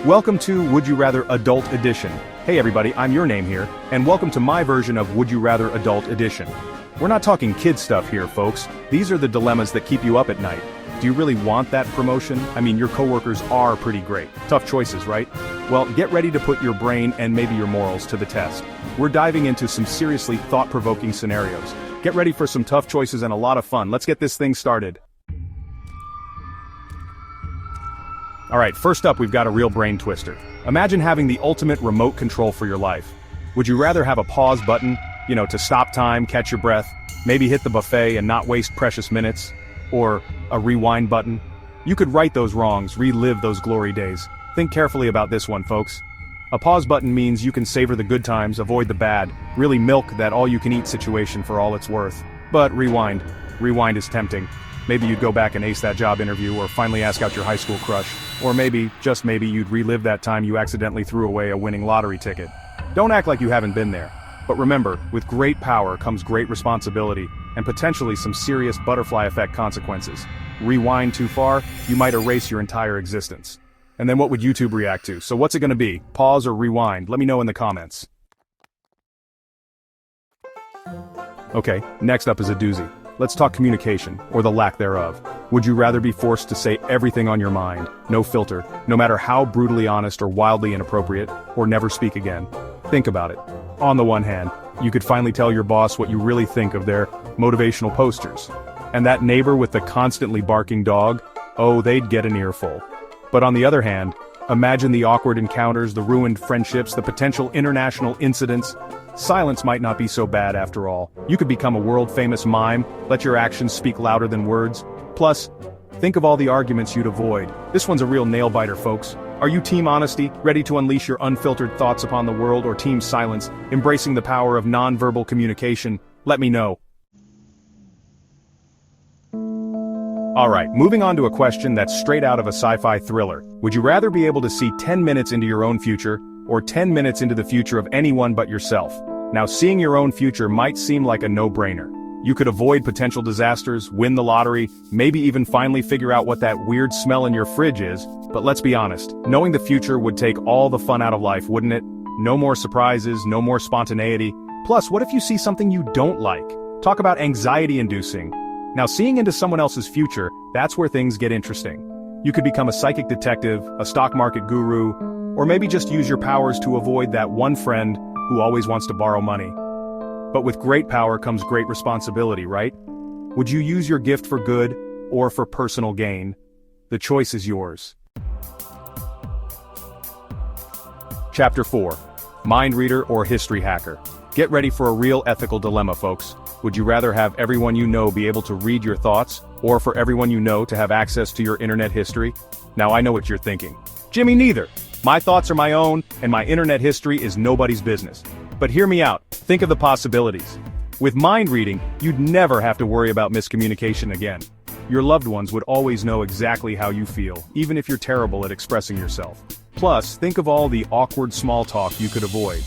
Welcome to Would You Rather Adult Edition. Hey everybody, I'm your name here, and welcome to my version of Would You Rather Adult Edition. We're not talking kid stuff here, folks. These are the dilemmas that keep you up at night. Do you really want that promotion? I mean, your coworkers are pretty great. Tough choices, right? Well, get ready to put your brain and maybe your morals to the test. We're diving into some seriously thought-provoking scenarios. Get ready for some tough choices and a lot of fun. Let's get this thing started. Alright, first up we've got a real brain twister. Imagine having the ultimate remote control for your life. Would you rather have a pause button, to stop time, catch your breath, maybe hit the buffet and not waste precious minutes? Or a rewind button? You could right those wrongs, relive those glory days. Think carefully about this one, folks. A pause button means you can savor the good times, avoid the bad, really milk that all-you-can-eat situation for all it's worth. But rewind is tempting. Maybe you'd go back and ace that job interview, or finally ask out your high school crush. Or maybe, just maybe, you'd relive that time you accidentally threw away a winning lottery ticket. Don't act like you haven't been there. But remember, with great power comes great responsibility, and potentially some serious butterfly effect consequences. Rewind too far, you might erase your entire existence. And then what would YouTube react to? So what's it gonna be? Pause or rewind? Let me know in the comments. Okay, next up is a doozy. Let's talk communication, or the lack thereof. Would you rather be forced to say everything on your mind, no filter, no matter how brutally honest or wildly inappropriate, or never speak again? Think about it. On the one hand, you could finally tell your boss what you really think of their motivational posters. And that neighbor with the constantly barking dog, oh, they'd get an earful. But on the other hand, imagine the awkward encounters, the ruined friendships, the potential international incidents. Silence might not be so bad after all. You could become a world-famous mime, let your actions speak louder than words. Plus, think of all the arguments you'd avoid. This one's a real nail-biter, folks. Are you team honesty, ready to unleash your unfiltered thoughts upon the world, or team silence, embracing the power of non-verbal communication? Let me know. Alright, moving on to a question that's straight out of a sci-fi thriller. Would you rather be able to see 10 minutes into your own future, or 10 minutes into the future of anyone but yourself? Now, seeing your own future might seem like a no-brainer. You could avoid potential disasters, win the lottery, maybe even finally figure out what that weird smell in your fridge is, but let's be honest, knowing the future would take all the fun out of life, wouldn't it? No more surprises, no more spontaneity. Plus, what if you see something you don't like? Talk about anxiety-inducing. Now, seeing into someone else's future, that's where things get interesting. You could become a psychic detective, a stock market guru, or maybe just use your powers to avoid that one friend who always wants to borrow money. But with great power comes great responsibility, right? Would you use your gift for good, or for personal gain? The choice is yours. Chapter 4. Mind Reader or History Hacker. Get ready for a real ethical dilemma, folks. Would you rather have everyone you know be able to read your thoughts, or for everyone you know to have access to your internet history? Now I know what you're thinking. Jimmy, neither. My thoughts are my own, and my internet history is nobody's business. But hear me out. Think of the possibilities. With mind reading, you'd never have to worry about miscommunication again. Your loved ones would always know exactly how you feel, even if you're terrible at expressing yourself. Plus, think of all the awkward small talk you could avoid.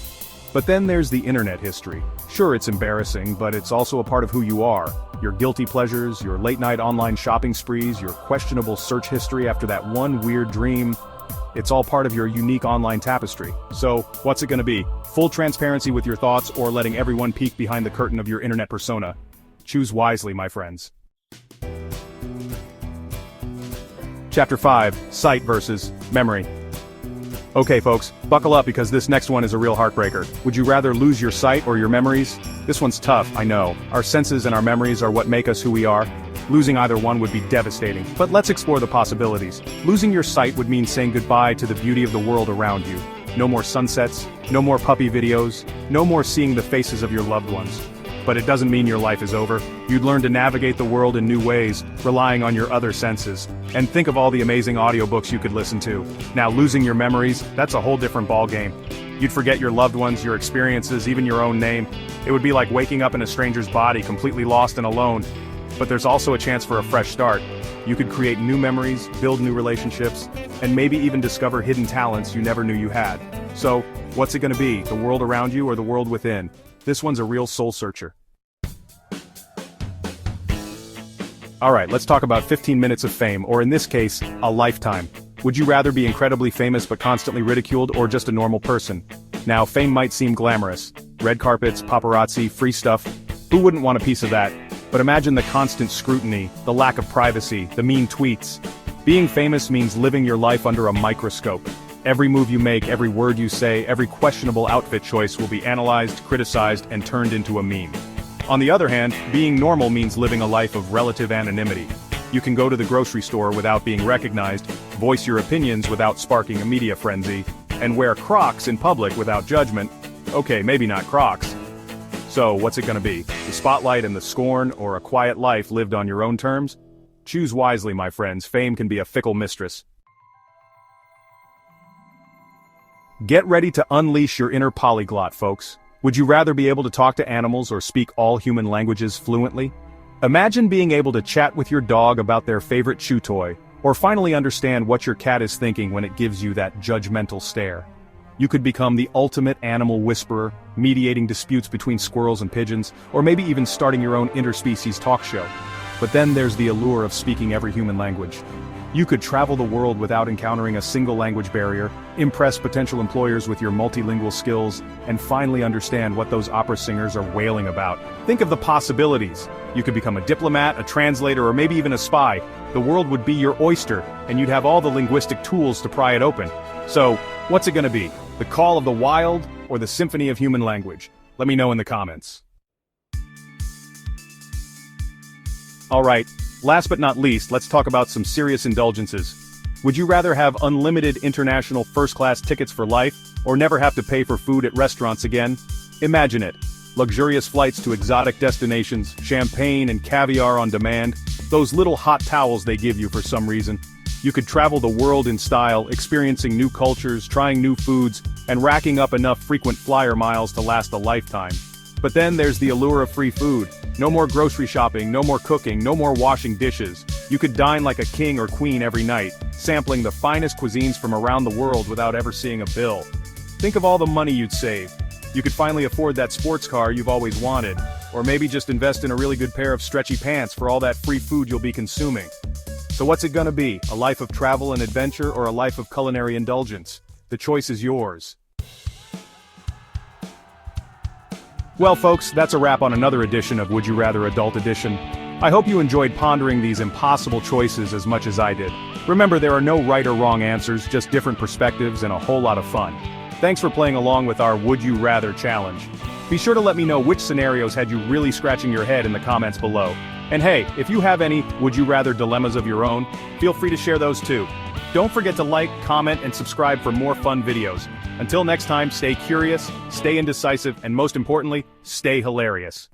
But then there's the internet history. Sure, it's embarrassing, but it's also a part of who you are. Your guilty pleasures, your late-night online shopping sprees, your questionable search history after that one weird dream. It's all part of your unique online tapestry. So, what's it gonna be? Full transparency with your thoughts, or letting everyone peek behind the curtain of your internet persona? Choose wisely, my friends. Chapter 5. Sight versus memory. Okay folks, buckle up because this next one is a real heartbreaker. Would you rather lose your sight or your memories? This one's tough, I know. Our senses and our memories are what make us who we are. Losing either one would be devastating, but let's explore the possibilities. Losing your sight would mean saying goodbye to the beauty of the world around you. No more sunsets, no more puppy videos, no more seeing the faces of your loved ones. But it doesn't mean your life is over. You'd learn to navigate the world in new ways, relying on your other senses. And think of all the amazing audiobooks you could listen to. Now, losing your memories, that's a whole different ballgame. You'd forget your loved ones, your experiences, even your own name. It would be like waking up in a stranger's body, completely lost and alone. But there's also a chance for a fresh start. You could create new memories, build new relationships, and maybe even discover hidden talents you never knew you had. So, what's it gonna be, the world around you or the world within? This one's a real soul searcher. Alright, let's talk about 15 minutes of fame, or in this case, a lifetime. Would you rather be incredibly famous but constantly ridiculed, or just a normal person? Now, fame might seem glamorous. Red carpets, paparazzi, free stuff. Who wouldn't want a piece of that? But imagine the constant scrutiny, the lack of privacy, the mean tweets. Being famous means living your life under a microscope. Every move you make, every word you say, every questionable outfit choice will be analyzed, criticized, and turned into a meme. On the other hand, being normal means living a life of relative anonymity. You can go to the grocery store without being recognized, voice your opinions without sparking a media frenzy, and wear Crocs in public without judgment. Okay, maybe not Crocs. So, what's it gonna be? The spotlight and the scorn, or a quiet life lived on your own terms? Choose wisely, my friends. Fame can be a fickle mistress. Get ready to unleash your inner polyglot, folks. Would you rather be able to talk to animals or speak all human languages fluently? Imagine being able to chat with your dog about their favorite chew toy, or finally understand what your cat is thinking when it gives you that judgmental stare. You could become the ultimate animal whisperer, mediating disputes between squirrels and pigeons, or maybe even starting your own interspecies talk show. But then there's the allure of speaking every human language. You could travel the world without encountering a single language barrier, impress potential employers with your multilingual skills, and finally understand what those opera singers are wailing about. Think of the possibilities. You could become a diplomat, a translator, or maybe even a spy. The world would be your oyster, and you'd have all the linguistic tools to pry it open. So, what's it gonna be? The call of the wild, or the symphony of human language? Let me know in the comments. Alright, last but not least, let's talk about some serious indulgences. Would you rather have unlimited international first-class tickets for life, or never have to pay for food at restaurants again? Imagine it. Luxurious flights to exotic destinations, champagne and caviar on demand, those little hot towels they give you for some reason. You could travel the world in style, experiencing new cultures, trying new foods, and racking up enough frequent flyer miles to last a lifetime. But then there's the allure of free food. No more grocery shopping, no more cooking, no more washing dishes. You could dine like a king or queen every night, sampling the finest cuisines from around the world without ever seeing a bill. Think of all the money you'd save. You could finally afford that sports car you've always wanted, or maybe just invest in a really good pair of stretchy pants for all that free food you'll be consuming. So what's it gonna be? A life of travel and adventure, or a life of culinary indulgence? The choice is yours. Well folks, that's a wrap on another edition of Would You Rather Adult Edition. I hope you enjoyed pondering these impossible choices as much as I did. Remember, there are no right or wrong answers, just different perspectives and a whole lot of fun. Thanks for playing along with our Would You Rather challenge. Be sure to let me know which scenarios had you really scratching your head in the comments below. And hey, if you have any Would You Rather dilemmas of your own, feel free to share those too. Don't forget to like, comment, and subscribe for more fun videos. Until next time, stay curious, stay indecisive, and most importantly, stay hilarious.